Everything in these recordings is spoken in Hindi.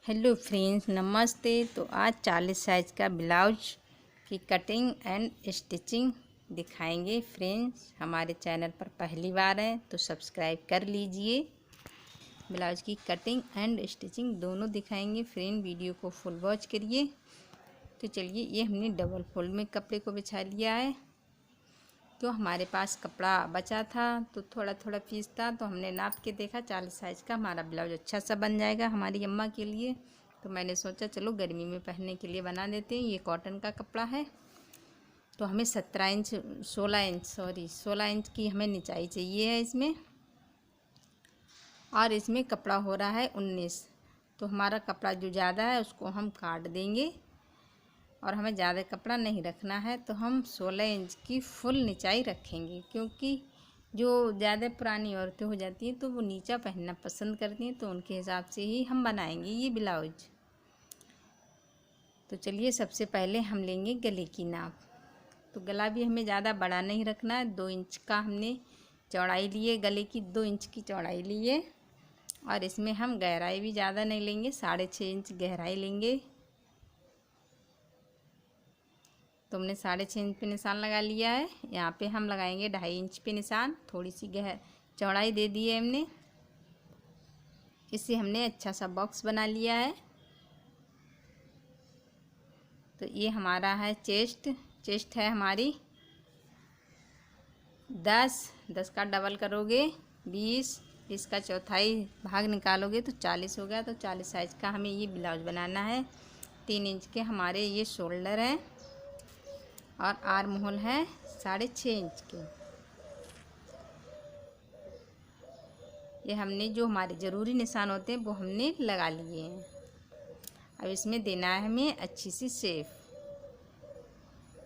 हेलो फ्रेंड्स, नमस्ते। तो आज 40 साइज़ का ब्लाउज की कटिंग एंड स्टिचिंग दिखाएंगे। फ्रेंड्स, हमारे चैनल पर पहली बार हैं तो सब्सक्राइब कर लीजिए। ब्लाउज की कटिंग एंड स्टिचिंग दोनों दिखाएंगे। फ्रेंड, वीडियो को फुल वॉच करिए। तो चलिए, ये हमने डबल फोल्ड में कपड़े को बिछा लिया है। तो हमारे पास कपड़ा बचा था तो थोड़ा थोड़ा पीस था, तो हमने नाप के देखा 40 साइज़ का हमारा ब्लाउज अच्छा सा बन जाएगा हमारी अम्मा के लिए। तो मैंने सोचा चलो गर्मी में पहनने के लिए बना देते हैं। ये कॉटन का कपड़ा है। तो हमें 16 इंच की हमें निचाई चाहिए है इसमें, और इसमें कपड़ा हो रहा है 19। तो हमारा कपड़ा जो ज़्यादा है उसको हम काट देंगे, और हमें ज़्यादा कपड़ा नहीं रखना है। तो हम 16 इंच की फुल निचाई रखेंगे, क्योंकि जो ज़्यादा पुरानी औरतें हो जाती हैं तो वो नीचा पहनना पसंद करती हैं। तो उनके हिसाब से ही हम बनाएंगे ये ब्लाउज। तो चलिए, सबसे पहले हम लेंगे गले की नाप। तो गला भी हमें ज़्यादा बड़ा नहीं रखना है। 2 इंच का हमने चौड़ाई लिए, गले की 2 इंच की चौड़ाई लिए। और इसमें हम गहराई भी ज़्यादा नहीं लेंगे, 6.5 इंच गहराई लेंगे। तो हमने 6.5 इंच पे निशान लगा लिया है। यहाँ पे हम लगाएंगे 2.5 इंच पे निशान। थोड़ी सी चौड़ाई दे दी है हमने। इससे हमने अच्छा सा बॉक्स बना लिया है। तो ये हमारा है चेस्ट है हमारी 10 का डबल करोगे 20, इसका चौथाई भाग निकालोगे तो 40 हो गया। तो 40 साइज़ का हमें ये ब्लाउज बनाना है। 3 इंच के हमारे ये शोल्डर हैं, और आर्म होल है 6.5 इंच के। ये हमने जो हमारे ज़रूरी निशान होते हैं वो हमने लगा लिए हैं। अब इसमें देना है हमें अच्छी सी शेप।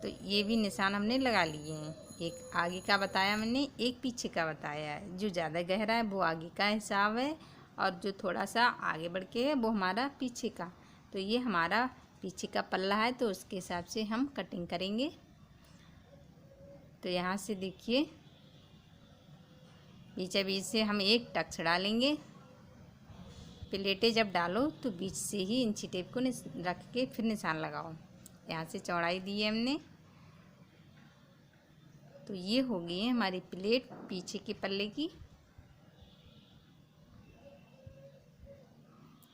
तो ये भी निशान हमने लगा लिए हैं। एक आगे का बताया मैंने, एक पीछे का बताया है। जो ज़्यादा गहरा है वो आगे का हिसाब है, और जो थोड़ा सा आगे बढ़ के है वो हमारा पीछे का। तो ये हमारा पीछे का पल्ला है, तो उसके हिसाब से हम कटिंग करेंगे। तो यहाँ से देखिए, बीच बीच से हम एक टक्स डालेंगे। प्लेटें जब डालो तो बीच से ही इंची टेप को रख के फिर निशान लगाओ। यहाँ से चौड़ाई दी है हमने। तो ये हो गई है हमारी प्लेट पीछे के पल्ले की।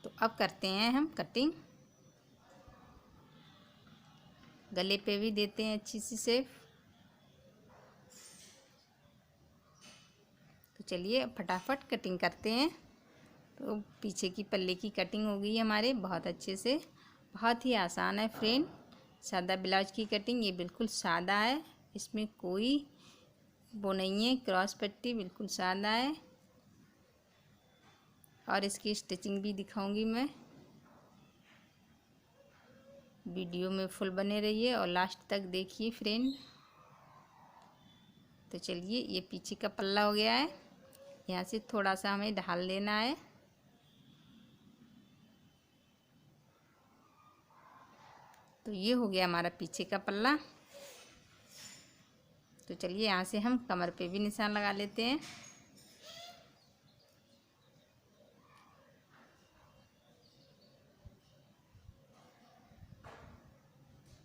तो अब करते हैं हम कटिंग। गले पे भी देते हैं अच्छी सी शेप। तो चलिए फटाफट कटिंग करते हैं। तो पीछे की पल्ले की कटिंग हो गई हमारे बहुत अच्छे से। बहुत ही आसान है फ्रेंड, सादा ब्लाउज की कटिंग। ये बिल्कुल सादा है, इसमें कोई वो नहीं है, क्रॉस पट्टी बिल्कुल सादा है। और इसकी स्टिचिंग भी दिखाऊंगी मैं। वीडियो में फुल बने रहिए और लास्ट तक देखिए फ्रेंड। तो चलिए, ये पीछे का पल्ला हो गया है। यहाँ से थोड़ा सा हमें ढाल लेना है। तो ये हो गया हमारा पीछे का पल्ला। तो चलिए, यहाँ से हम कमर पे भी निशान लगा लेते हैं।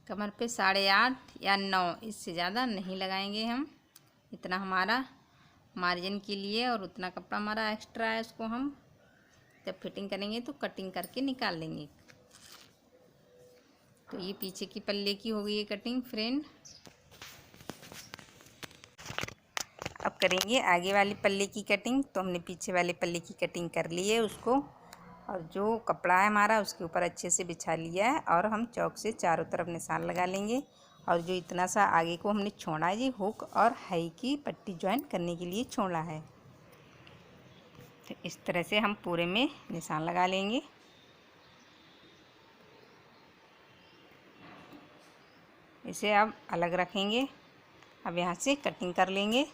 कमर पे 8.5 या 9, इससे ज़्यादा नहीं लगाएंगे हम। इतना हमारा मार्जिन के लिए, और उतना कपड़ा हमारा एक्स्ट्रा है, उसको हम जब फिटिंग करेंगे तो कटिंग करके निकाल लेंगे। तो ये पीछे की पल्ले की हो गई है कटिंग फ्रेंड। अब करेंगे आगे वाली पल्ले की कटिंग। तो हमने पीछे वाले पल्ले की कटिंग कर ली है उसको, और जो कपड़ा है हमारा उसके ऊपर अच्छे से बिछा लिया है। और हम चौक से चारों तरफ निशान लगा लेंगे। और जो इतना सा आगे को हमने छोड़ा है, ये हुक और हाई की पट्टी ज्वाइन करने के लिए छोड़ा है। तो इस तरह से हम पूरे में निशान लगा लेंगे। इसे अब अलग रखेंगे। अब यहाँ से कटिंग कर लेंगे।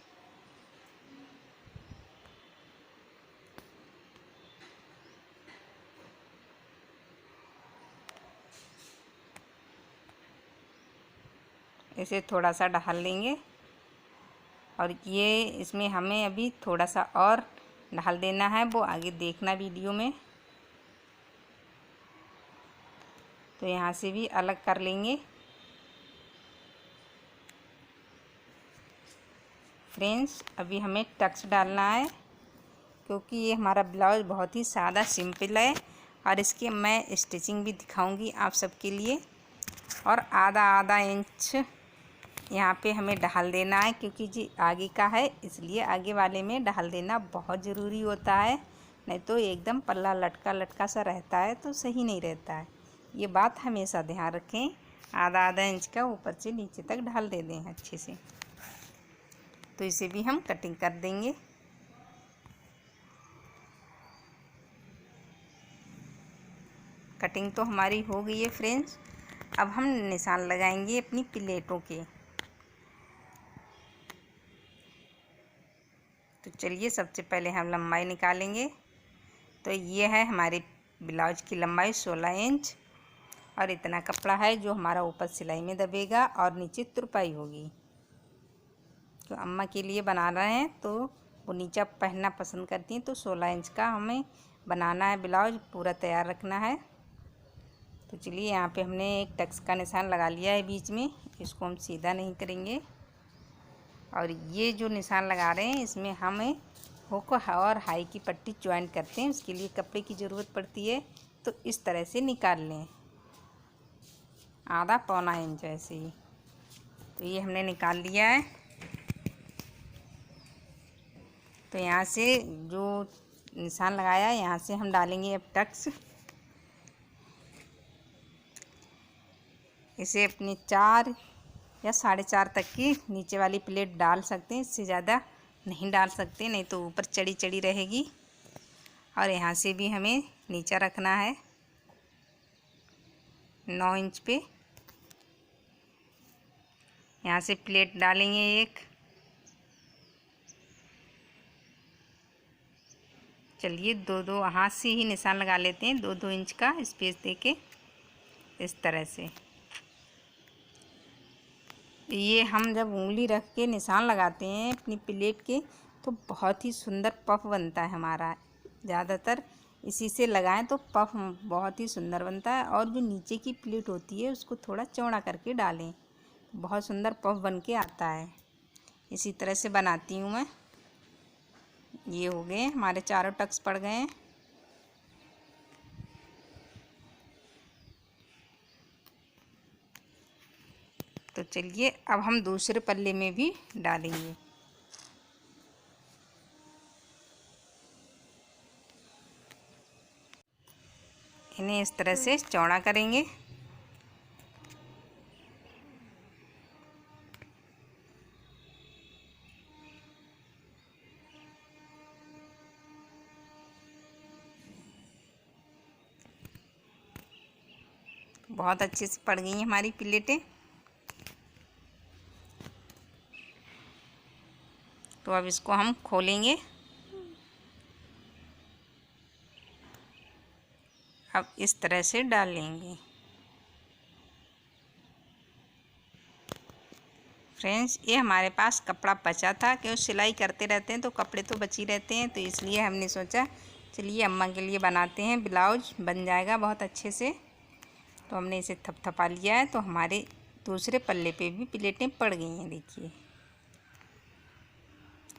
इसे थोड़ा सा ढाल लेंगे, और ये इसमें हमें अभी थोड़ा सा और ढाल देना है, वो आगे देखना वीडियो में। तो यहाँ से भी अलग कर लेंगे। फ्रेंड्स, अभी हमें टक्स डालना है, क्योंकि ये हमारा ब्लाउज़ बहुत ही सादा सिंपल है और इसकी मैं स्टिचिंग भी दिखाऊंगी आप सबके लिए। और आधा आधा इंच यहाँ पे हमें ढाल देना है, क्योंकि जी आगे का है, इसलिए आगे वाले में ढाल देना बहुत ज़रूरी होता है, नहीं तो एकदम पल्ला लटका लटका सा रहता है तो सही नहीं रहता है। ये बात हमेशा ध्यान रखें, आधा आधा इंच का ऊपर से नीचे तक ढाल दे दें अच्छे से। तो इसे भी हम कटिंग कर देंगे। कटिंग तो हमारी हो गई है फ्रेंड्स। अब हम निशान लगाएंगे अपनी प्लेटों के। तो चलिए सबसे पहले हम लंबाई निकालेंगे। तो ये है हमारे ब्लाउज की लंबाई 16 इंच और इतना कपड़ा है जो हमारा ऊपर सिलाई में दबेगा और नीचे तुरपाई होगी। तो अम्मा के लिए बना रहे हैं तो वो नीचा पहनना पसंद करती हैं, तो 16 इंच का हमें बनाना है ब्लाउज, पूरा तैयार रखना है। तो चलिए यहाँ पे हमने एक टक्स का निशान लगा लिया है बीच में, इसको हम सीधा नहीं करेंगे। और ये जो निशान लगा रहे हैं इसमें हमें हुक और हाई की पट्टी ज्वाइन करते हैं, उसके लिए कपड़े की ज़रूरत पड़ती है। तो इस तरह से निकाल लें, आधा पौना इंच ऐसे ही। तो ये हमने निकाल लिया है। तो यहाँ से जो निशान लगाया है यहाँ से हम डालेंगे अब टक्स। इसे अपनी 4 या 4.5 तक की नीचे वाली प्लेट डाल सकते हैं, इससे ज़्यादा नहीं डाल सकते, नहीं तो ऊपर चढ़ी चढ़ी रहेगी। और यहाँ से भी हमें नीचा रखना है 9 इंच पे। यहाँ से प्लेट डालेंगे एक। चलिए दो दो हाथ से ही निशान लगा लेते हैं, 2-2 इंच का स्पेस देके इस तरह से। ये हम जब उंगली रख के निशान लगाते हैं अपनी प्लेट के तो बहुत ही सुंदर पफ बनता है हमारा। ज़्यादातर इसी से लगाएं तो पफ बहुत ही सुंदर बनता है। और जो नीचे की प्लेट होती है उसको थोड़ा चौड़ा करके डालें, बहुत सुंदर पफ बन के आता है। इसी तरह से बनाती हूँ मैं। ये हो गए हमारे चारों टक्स पड़ गए हैं। तो चलिए अब हम दूसरे पल्ले में भी डालेंगे। इन्हें इस तरह से चौड़ा करेंगे। बहुत अच्छे से पड़ गई हैं हमारी प्लेटें। तो अब इसको हम खोलेंगे। अब इस तरह से डाल लेंगे। फ्रेंड्स, ये हमारे पास कपड़ा बचा था, क्यों सिलाई करते रहते हैं तो कपड़े तो बची रहते हैं, तो इसलिए हमने सोचा चलिए अम्मा के लिए बनाते हैं, ब्लाउज बन जाएगा बहुत अच्छे से। तो हमने इसे थपथपा लिया है। तो हमारे दूसरे पल्ले पे भी प्लेटें पड़ गई हैं, देखिए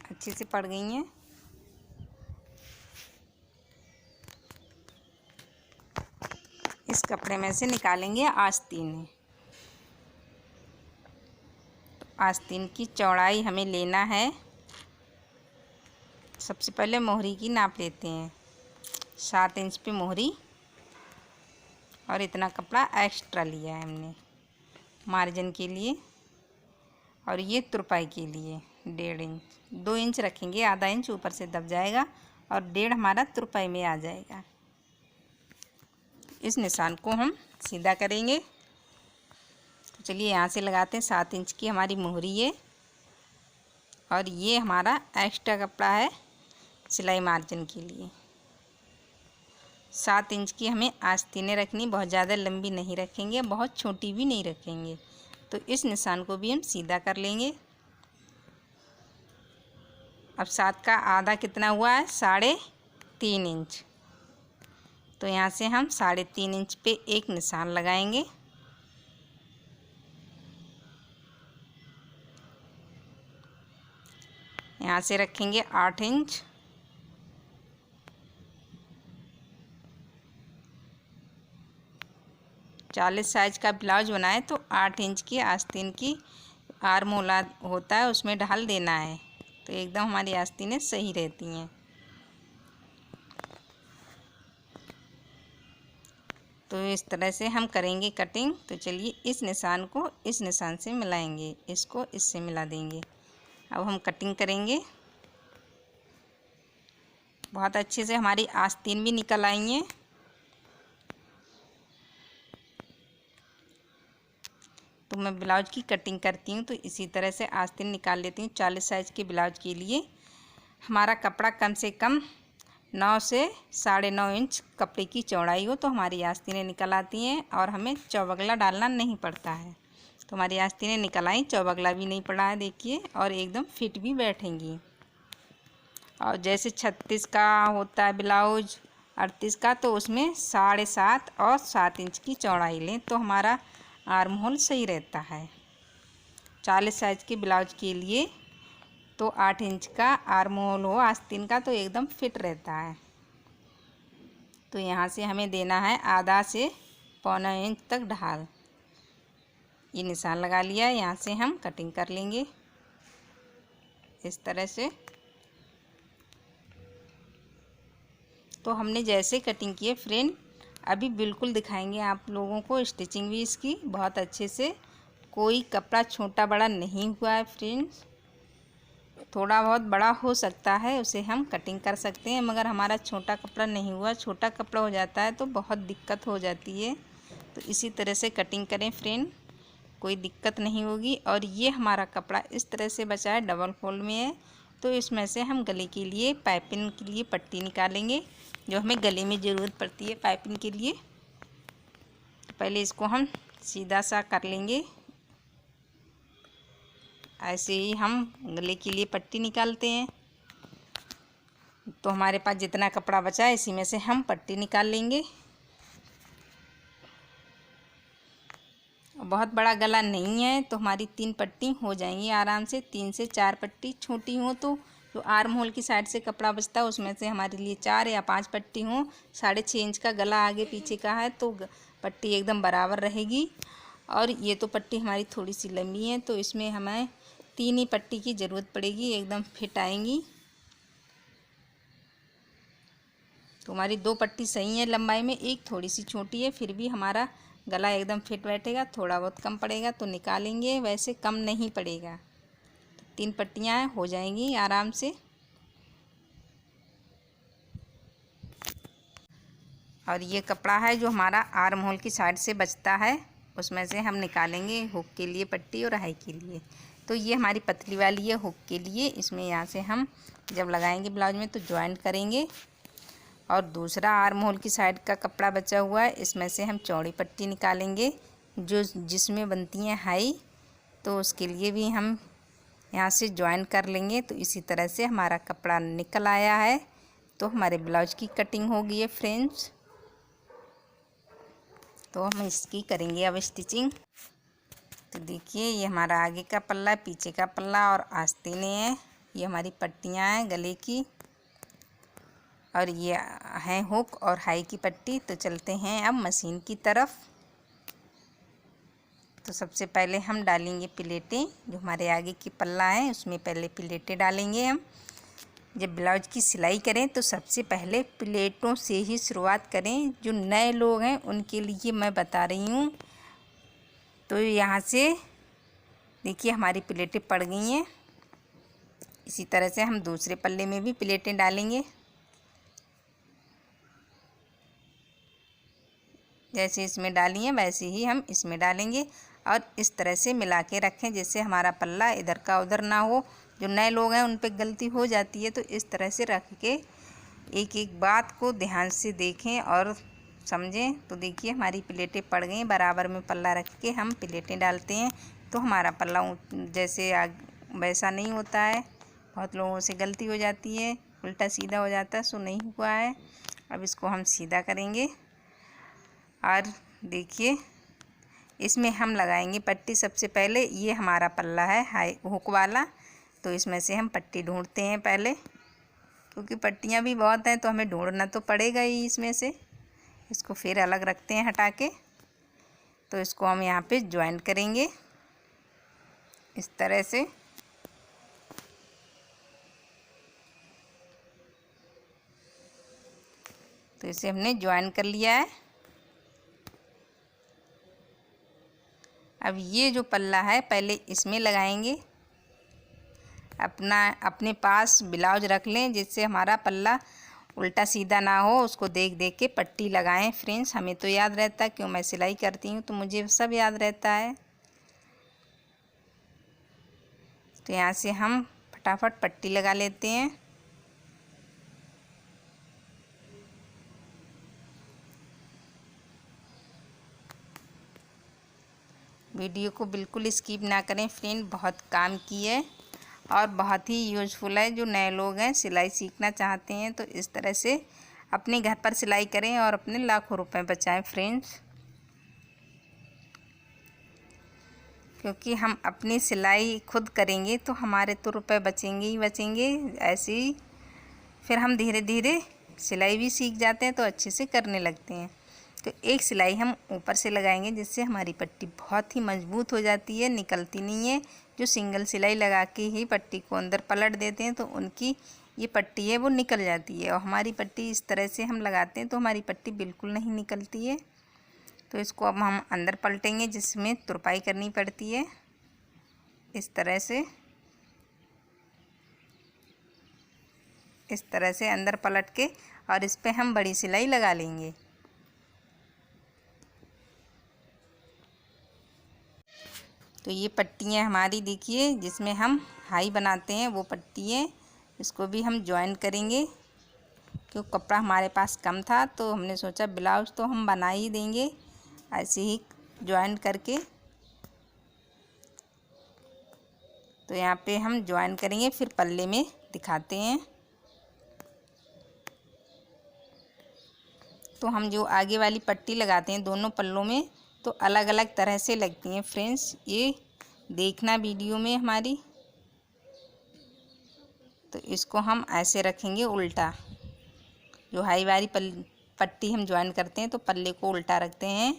अच्छे से पड़ गई हैं। इस कपड़े में से निकालेंगे आस्तीन। तो आस्तीन की चौड़ाई हमें लेना है। सबसे पहले मोहरी की नाप लेते हैं, 7 इंच पे मोहरी। और इतना कपड़ा एक्स्ट्रा लिया है हमने मार्जिन के लिए। और ये तुरपाई के लिए 1.5 इंच, 2 इंच रखेंगे, आधा इंच ऊपर से दब जाएगा और 1.5 हमारा तुरपाई में आ जाएगा। इस निशान को हम सीधा करेंगे। तो चलिए यहाँ से लगाते हैं 7 इंच की हमारी मोहरी है। और ये हमारा एक्स्ट्रा कपड़ा है सिलाई मार्जिन के लिए। 7 इंच की हमें आस्तीनें रखनी, बहुत ज़्यादा लंबी नहीं रखेंगे, बहुत छोटी भी नहीं रखेंगे। तो इस निशान को भी हम सीधा कर लेंगे। अब 7 का आधा कितना हुआ है, 3.5 इंच। तो यहाँ से हम 3.5 इंच पे एक निशान लगाएंगे। यहाँ से रखेंगे 8 इंच। चालीस साइज का ब्लाउज बनाए तो 8 इंच की आस्तीन की आर्म होल होता है, उसमें ढाल देना है, तो एकदम हमारी आस्तीनें सही रहती हैं। तो इस तरह से हम करेंगे कटिंग। तो चलिए इस निशान को इस निशान से मिलाएंगे, इसको इससे मिला देंगे। अब हम कटिंग करेंगे। बहुत अच्छे से हमारी आस्तीन भी निकल आई है। तो मैं ब्लाउज की कटिंग करती हूँ तो इसी तरह से आस्तीन निकाल लेती हूँ। 40 साइज़ के ब्लाउज के लिए हमारा कपड़ा कम से कम 9 से 9.5 इंच कपड़े की चौड़ाई हो तो हमारी आस्तीनें निकल आती हैं और हमें चौबगला डालना नहीं पड़ता है। तो हमारी आस्तीनें निकल आई, चौबगला भी नहीं पड़ा है देखिए, और एकदम फिट भी बैठेंगी। और जैसे 36 का होता है ब्लाउज, 38 का, तो उसमें 7.5 और 7 इंच की चौड़ाई लें तो हमारा आर्म होल सही रहता है। 40 साइज़ के ब्लाउज के लिए तो 8 इंच का आर्म होल हो आस्तीन का तो एकदम फिट रहता है। तो यहाँ से हमें देना है आधा से पौना इंच तक ढाल। ये निशान लगा लिया है, यहाँ से हम कटिंग कर लेंगे इस तरह से। तो हमने जैसे कटिंग की है फ्रेंड, अभी बिल्कुल दिखाएंगे आप लोगों को स्टिचिंग भी इसकी बहुत अच्छे से। कोई कपड़ा छोटा बड़ा नहीं हुआ है फ्रेंड्स, थोड़ा बहुत बड़ा हो सकता है उसे हम कटिंग कर सकते हैं, मगर हमारा छोटा कपड़ा नहीं हुआ। छोटा कपड़ा हो जाता है तो बहुत दिक्कत हो जाती है। तो इसी तरह से कटिंग करें फ्रेंड, कोई दिक्कत नहीं होगी। और ये हमारा कपड़ा इस तरह से बचा है, डबल फोल्ड में है। तो इसमें से हम गले के लिए पाइपिंग के लिए पट्टी निकालेंगे, जो हमें गले में ज़रूरत पड़ती है पाइपिंग के लिए। तो पहले इसको हम सीधा सा कर लेंगे। ऐसे ही हम गले के लिए पट्टी निकालते हैं। तो हमारे पास जितना कपड़ा बचा है इसी में से हम पट्टी निकाल लेंगे। बहुत बड़ा गला नहीं है तो हमारी 3 पट्टी हो जाएंगी आराम से। 3 से 4 पट्टी, छोटी हो तो जो आर्म होल की साइड से कपड़ा बचता है उसमें से हमारे लिए 4 या 5 पट्टी हो। 6.5 इंच का गला आगे पीछे का है तो पट्टी एकदम बराबर रहेगी। और ये तो पट्टी हमारी थोड़ी सी लंबी है तो इसमें हमें 3 ही पट्टी की ज़रूरत पड़ेगी, एकदम फिट आएंगी। तो हमारी 2 पट्टी सही है लंबाई में, एक थोड़ी सी छोटी है, फिर भी हमारा गला एकदम फिट बैठेगा। थोड़ा बहुत कम पड़ेगा तो निकालेंगे, वैसे कम नहीं पड़ेगा। तो 3 पट्टियाँ हो जाएंगी आराम से। और ये कपड़ा है जो हमारा आर्म होल की साइड से बचता है, उसमें से हम निकालेंगे हुक के लिए पट्टी और हाई के लिए। तो ये हमारी पतली वाली है हुक के लिए, इसमें यहाँ से हम जब लगाएंगे ब्लाउज में तो जॉइंट करेंगे। और दूसरा आर्म होल की साइड का कपड़ा बचा हुआ है, इसमें से हम चौड़ी पट्टी निकालेंगे जो जिसमें बनती हैं हाई, तो उसके लिए भी हम यहाँ से जॉइन कर लेंगे। तो इसी तरह से हमारा कपड़ा निकल आया है। तो हमारे ब्लाउज की कटिंग हो गई है फ्रेंड्स। तो हम इसकी करेंगे अब स्टिचिंग। तो देखिए ये हमारा आगे का पल्ला, पीछे का पल्ला और आस्तीनें हैं। ये हमारी पट्टियाँ हैं गले की, और ये है हुक और हाई की पट्टी। तो चलते हैं अब मशीन की तरफ। तो सबसे पहले हम डालेंगे प्लेटें, जो हमारे आगे की पल्ला है उसमें पहले प्लेटें डालेंगे हम। जब ब्लाउज की सिलाई करें तो सबसे पहले प्लेटों से ही शुरुआत करें। जो नए लोग हैं उनके लिए मैं बता रही हूँ। तो यहाँ से देखिए हमारी प्लेटें पड़ गई हैं। इसी तरह से हम दूसरे पल्ले में भी प्लेटें डालेंगे। जैसे इसमें डाली हैं वैसे ही हम इसमें डालेंगे और इस तरह से मिला के रखें जैसे हमारा पल्ला इधर का उधर ना हो। जो नए लोग हैं उन पे गलती हो जाती है, तो इस तरह से रख के एक एक बात को ध्यान से देखें और समझें। तो देखिए हमारी प्लेटें पड़ गई, बराबर में पल्ला रख के हम प्लेटें डालते हैं तो हमारा पल्ला जैसे वैसा नहीं होता है। बहुत लोगों से गलती हो जाती है, उल्टा सीधा हो जाता है, सो नहीं हुआ है। अब इसको हम सीधा करेंगे और देखिए इसमें हम लगाएंगे पट्टी। सबसे पहले ये हमारा पल्ला है हाई हुक वाला, तो इसमें से हम पट्टी ढूंढते हैं पहले, क्योंकि पट्टियाँ भी बहुत हैं तो हमें ढूंढना तो पड़ेगा ही इसमें से। इसको फिर अलग रखते हैं हटा के। तो इसको हम यहाँ पे ज्वाइन करेंगे इस तरह से। तो इसे हमने ज्वाइन कर लिया है। अब ये जो पल्ला है पहले इसमें लगाएंगे। अपने पास ब्लाउज रख लें जिससे हमारा पल्ला उल्टा सीधा ना हो, उसको देख देख के पट्टी लगाएं फ्रेंड्स। हमें तो याद रहता है, क्यों मैं सिलाई करती हूँ तो मुझे सब याद रहता है। तो यहाँ से हम फटाफट पट्टी लगा लेते हैं। वीडियो को बिल्कुल स्किप ना करें फ्रेंड, बहुत काम की है और बहुत ही यूज़फुल है। जो नए लोग हैं सिलाई सीखना चाहते हैं तो इस तरह से अपने घर पर सिलाई करें और अपने लाखों रुपए बचाएं फ्रेंड्स। क्योंकि हम अपनी सिलाई खुद करेंगे तो हमारे तो रुपए बचेंगे ही बचेंगे। ऐसे ही फिर हम धीरे धीरे सिलाई भी सीख जाते हैं तो अच्छे से करने लगते हैं। तो एक सिलाई हम ऊपर से लगाएंगे जिससे हमारी पट्टी बहुत ही मजबूत हो जाती है, निकलती नहीं है। जो सिंगल सिलाई लगा के ही पट्टी को अंदर पलट देते हैं तो उनकी ये पट्टी है वो निकल जाती है, और हमारी पट्टी इस तरह से हम लगाते हैं तो हमारी पट्टी बिल्कुल नहीं निकलती है। तो इसको अब हम अंदर पलटेंगे जिसमें तुरपाई करनी पड़ती है इस तरह से। इस तरह से अंदर पलट के और इस पे हम बड़ी सिलाई लगा लेंगे। तो ये पट्टियाँ हमारी देखिए जिसमें हम हाई बनाते हैं वो पट्टी है। इसको भी हम ज्वाइन करेंगे, क्योंकि कपड़ा हमारे पास कम था तो हमने सोचा ब्लाउज तो हम बना ही देंगे ऐसे ही ज्वाइन करके। तो यहाँ पे हम ज्वाइन करेंगे फिर पल्ले में दिखाते हैं। तो हम जो आगे वाली पट्टी लगाते हैं दोनों पल्लों में तो अलग अलग तरह से लगती हैं फ्रेंड्स, ये देखना वीडियो में हमारी। तो इसको हम ऐसे रखेंगे उल्टा। जो हाई वाली पट्टी हम ज्वाइन करते हैं तो पल्ले को उल्टा रखते हैं,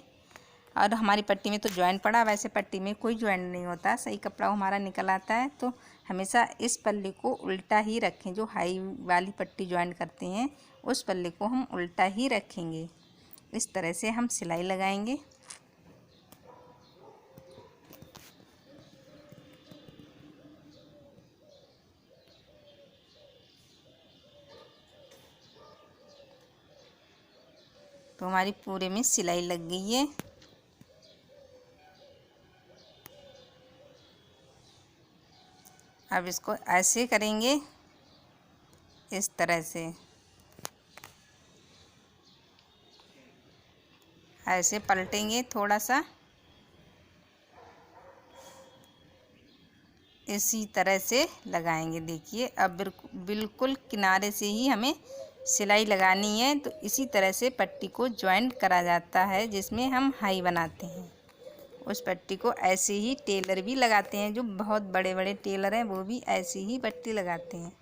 और हमारी पट्टी में तो ज्वाइन पड़ा, वैसे पट्टी में कोई ज्वाइन नहीं होता, सही कपड़ा हमारा निकल आता है। तो हमेशा इस पल्ले को उल्टा ही रखें। जो हाई वाली पट्टी ज्वाइन करते हैं उस पल्ले को हम उल्टा ही रखेंगे। इस तरह से हम सिलाई लगाएंगे। तो हमारी पूरे में सिलाई लग गई है। अब इसको ऐसे करेंगे इस तरह से, ऐसे पलटेंगे थोड़ा सा इसी तरह से लगाएंगे। देखिए अब बिल्कुल किनारे से ही हमें सिलाई लगानी है। तो इसी तरह से पट्टी को ज्वाइन करा जाता है जिसमें हम हाई बनाते हैं। उस पट्टी को ऐसे ही टेलर भी लगाते हैं, जो बहुत बड़े बड़े टेलर हैं वो भी ऐसे ही पट्टी लगाते हैं।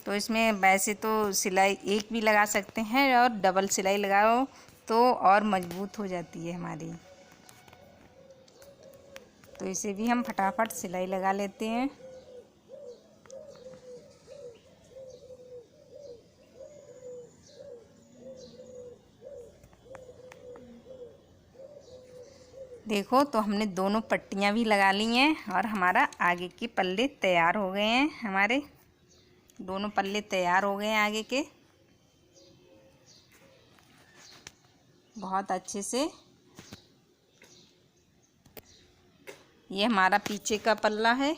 तो इसमें वैसे तो सिलाई एक भी लगा सकते हैं और डबल सिलाई लगाओ तो और मजबूत हो जाती है हमारी। तो इसे भी हम फटाफट सिलाई लगा लेते हैं। देखो तो हमने दोनों पट्टियाँ भी लगा ली हैं और हमारा आगे के पल्ले तैयार हो गए हैं। हमारे दोनों पल्ले तैयार हो गए हैं आगे के बहुत अच्छे से। ये हमारा पीछे का पल्ला है,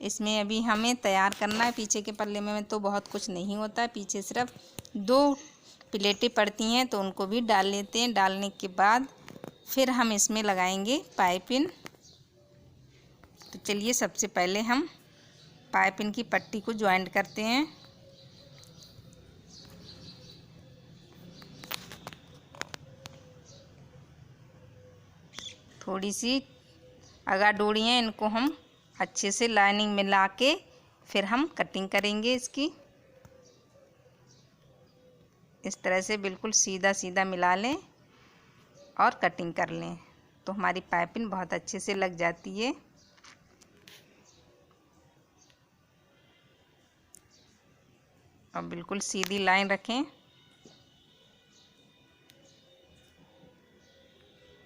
इसमें अभी हमें तैयार करना है। पीछे के पल्ले में तो बहुत कुछ नहीं होता है, पीछे सिर्फ 2 प्लेटें पड़ती हैं तो उनको भी डाल लेते हैं। डालने के बाद फिर हम इसमें लगाएंगे पाइपिंग। तो चलिए सबसे पहले हम पाइपिंग की पट्टी को ज्वाइंट करते हैं। थोड़ी सी अगा डोरी हैं, इनको हम अच्छे से लाइनिंग मिला के फिर हम कटिंग करेंगे इसकी। इस तरह से बिल्कुल सीधा सीधा मिला लें और कटिंग कर लें तो हमारी पाइपिंग बहुत अच्छे से लग जाती है। और बिल्कुल सीधी लाइन रखें।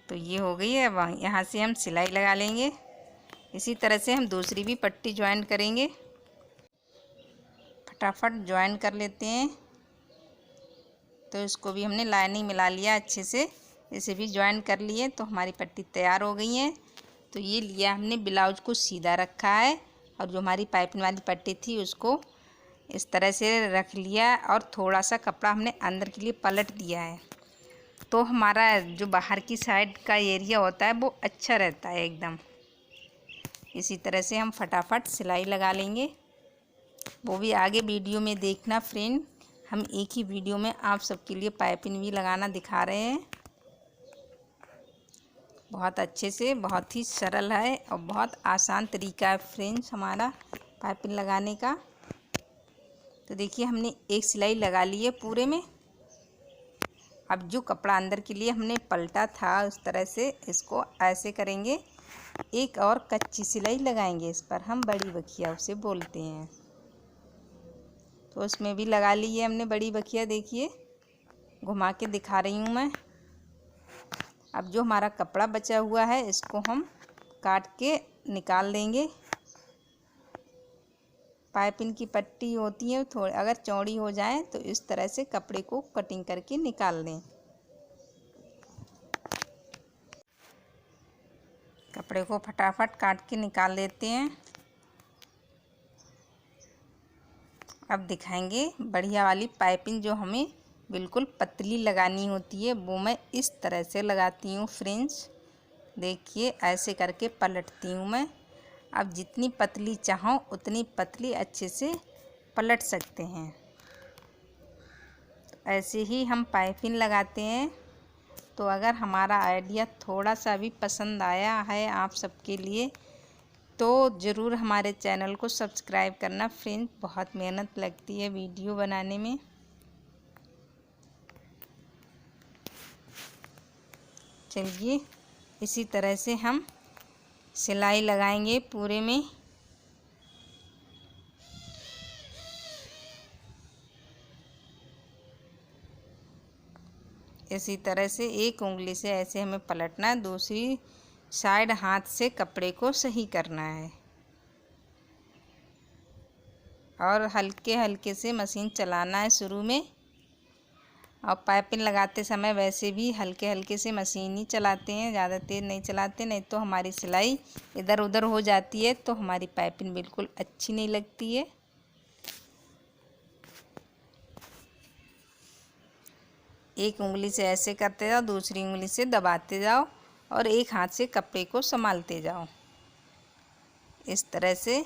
तो ये हो गई है। अब यहाँ से हम सिलाई लगा लेंगे। इसी तरह से हम दूसरी भी पट्टी ज्वाइन करेंगे। फटाफट ज्वाइन कर लेते हैं। तो इसको भी हमने लाइनिंग मिला लिया अच्छे से, इसे भी ज्वाइन कर लिए तो हमारी पट्टी तैयार हो गई है। तो ये लिया हमने, ब्लाउज को सीधा रखा है और जो हमारी पाइपिंग वाली पट्टी थी उसको इस तरह से रख लिया और थोड़ा सा कपड़ा हमने अंदर के लिए पलट दिया है। तो हमारा जो बाहर की साइड का एरिया होता है वो अच्छा रहता है एकदम। इसी तरह से हम फटाफट सिलाई लगा लेंगे। वो भी आगे वीडियो में देखना फ्रेंड। हम एक ही वीडियो में आप सबके लिए पाइपिंग भी लगाना दिखा रहे हैं। बहुत अच्छे से, बहुत ही सरल है और बहुत आसान तरीका है फ्रेंड्स हमारा पाइपिंग लगाने का। तो देखिए हमने एक सिलाई लगा ली है पूरे में। अब जो कपड़ा अंदर के लिए हमने पलटा था उस तरह से इसको ऐसे करेंगे। एक और कच्ची सिलाई लगाएंगे इस पर, हम बड़ी बखिया उसे बोलते हैं। तो उसमें भी लगा ली है हमने बड़ी बखिया। देखिए घुमा के दिखा रही हूँ मैं। अब जो हमारा कपड़ा बचा हुआ है इसको हम काट के निकाल देंगे। पाइपिंग की पट्टी होती है थोड़ी अगर चौड़ी हो जाए तो इस तरह से कपड़े को कटिंग करके निकाल दें। कपड़े को फटाफट काट के निकाल देते हैं। अब दिखाएंगे बढ़िया वाली पाइपिंग जो हमें बिल्कुल पतली लगानी होती है, वो मैं इस तरह से लगाती हूँ फ्रेंड्स। देखिए ऐसे करके पलटती हूँ मैं। अब जितनी पतली चाहो उतनी पतली अच्छे से पलट सकते हैं। तो ऐसे ही हम पाइपिंग लगाते हैं। तो अगर हमारा आइडिया थोड़ा सा भी पसंद आया है आप सबके लिए तो ज़रूर हमारे चैनल को सब्सक्राइब करना फ्रेंड। बहुत मेहनत लगती है वीडियो बनाने में। चलिए इसी तरह से हम सिलाई लगाएंगे पूरे में। इसी तरह से एक उंगली से ऐसे हमें पलटना है, दूसरी साइड हाथ से कपड़े को सही करना है और हल्के हल्के से मशीन चलाना है शुरू में। और पाइपिंग लगाते समय वैसे भी हल्के हल्के से मशीन ही चलाते हैं, ज़्यादा तेज़ नहीं चलाते, नहीं तो हमारी सिलाई इधर उधर हो जाती है तो हमारी पाइपिंग बिल्कुल अच्छी नहीं लगती है। एक उंगली से ऐसे करते जाओ, दूसरी उंगली से दबाते जाओ और एक हाथ से कपड़े को संभालते जाओ इस तरह से।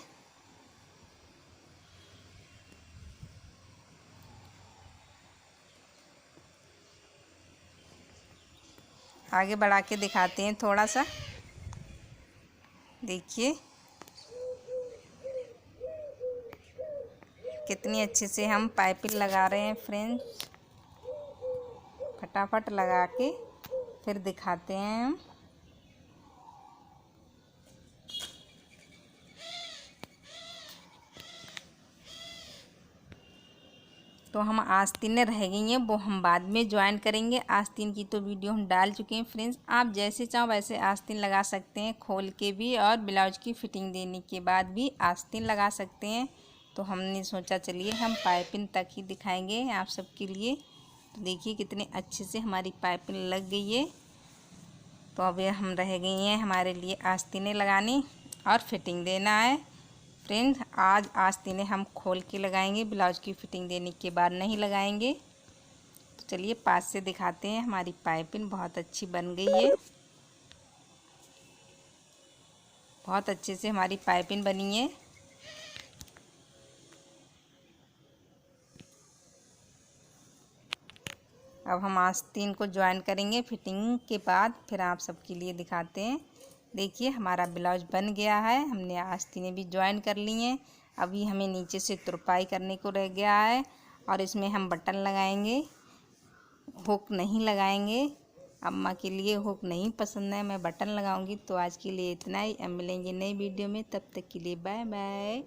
आगे बढ़ा के दिखाते हैं थोड़ा सा। देखिए कितनी अच्छे से हम पाइपिंग लगा रहे हैं फ्रेंड्स। फटाफट लगा के फिर दिखाते हैं हम। तो हम आस्तीनें रह गई हैं वो हम बाद में ज्वाइन करेंगे। आस्तीन की तो वीडियो हम डाल चुके हैं फ्रेंड्स। आप जैसे चाहो वैसे आस्तीन लगा सकते हैं, खोल के भी और ब्लाउज की फिटिंग देने के बाद भी आस्तीन लगा सकते हैं। तो हमने सोचा चलिए हम पाइपिंग तक ही दिखाएंगे आप सबके लिए। तो देखिए कितने अच्छे से हमारी पाइपिंग लग गई है। तो अब हम रह गई हैं हमारे लिए आस्तीनें लगानी और फिटिंग देना है फ्रेंड्स। आज आस्तीनें हम खोल के लगाएंगे, ब्लाउज की फिटिंग देने के बाद नहीं लगाएंगे। तो चलिए पास से दिखाते हैं। हमारी पाइपिंग बहुत अच्छी बन गई है। बहुत अच्छे से हमारी पाइपिंग बनी है। अब हम आस्तीन को ज्वाइन करेंगे। फिटिंग के बाद फिर आप सबके लिए दिखाते हैं। देखिए हमारा ब्लाउज बन गया है, हमने आस्तीनें भी ज्वाइन कर ली हैं। अभी हमें नीचे से तुरपाई करने को रह गया है और इसमें हम बटन लगाएंगे, हुक नहीं लगाएंगे। अम्मा के लिए हुक नहीं पसंद है, मैं बटन लगाऊंगी। तो आज के लिए इतना ही, अब मिलेंगे नई वीडियो में, तब तक के लिए बाय बाय।